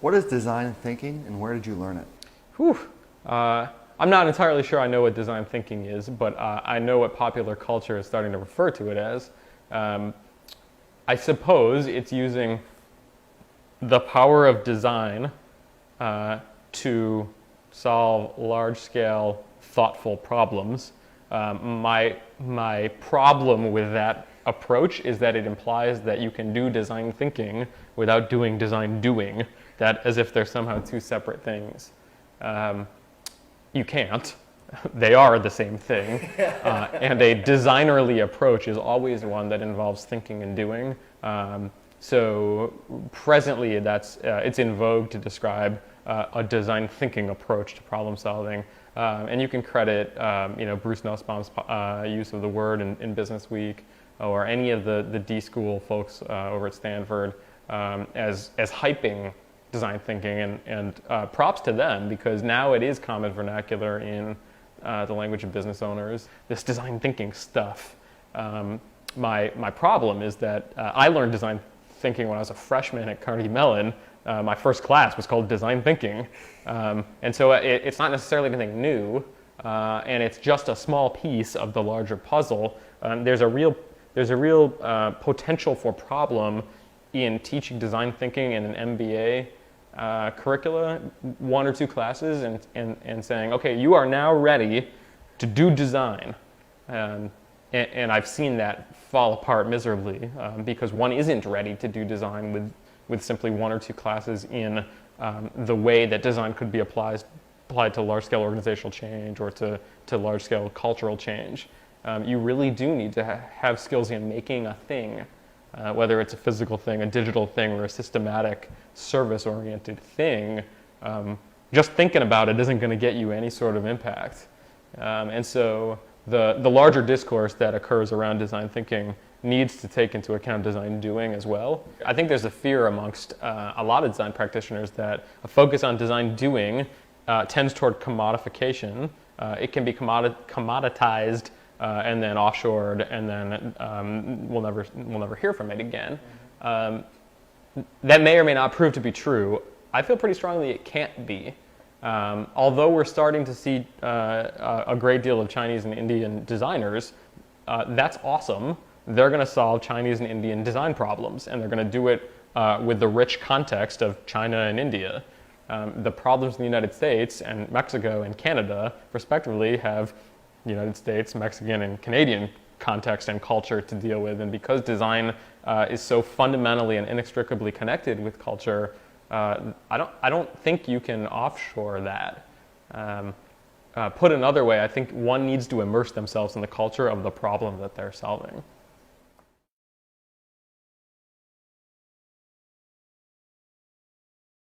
What is design thinking and where did you learn it? Whew. I'm not entirely sure I know what design thinking is, but I know what popular culture is starting to refer to it as. I suppose it's using the power of design to solve large-scale, thoughtful problems. My problem with that approach is that it implies that you can do design thinking without doing design doing, that as if they're somehow two separate things. You can't. They are the same thing. And a designerly approach is always one that involves thinking and doing. So presently it's in vogue to describe a design thinking approach to problem solving. And you can credit Bruce Nussbaum's use of the word in Business Week, or any of the D School folks over at Stanford as hyping design thinking, and props to them, because now it is common vernacular in the language of business owners, this design thinking stuff. My problem is that I learned design thinking when I was a freshman at Carnegie Mellon. My first class was called Design Thinking, and so it's not necessarily anything new, and it's just a small piece of the larger puzzle. There's a real potential for problem in teaching design thinking in an MBA curricula, one or two classes, and saying, okay, you are now ready to do design. And I've seen that fall apart miserably because one isn't ready to do design with simply one or two classes in the way that design could be applied to large-scale organizational change or to large-scale cultural change. You really do need to have skills in making a thing, whether it's a physical thing, a digital thing, or a systematic service-oriented thing. Just thinking about it isn't going to get you any sort of impact. And so the larger discourse that occurs around design thinking needs to take into account design doing as well. I think there's a fear amongst a lot of design practitioners that a focus on design doing tends toward commodification. It can be commoditized and then offshored, and then we'll never hear from it again. That may or may not prove to be true. I feel pretty strongly it can't be. Although we're starting to see a great deal of Chinese and Indian designers, that's awesome. They're going to solve Chinese and Indian design problems, and they're going to do it with the rich context of China and India. The problems in the United States and Mexico and Canada, respectively, have United States, Mexican, and Canadian context and culture to deal with. And because design is so fundamentally and inextricably connected with culture, I don't think you can offshore that. Put another way, I think one needs to immerse themselves in the culture of the problem that they're solving.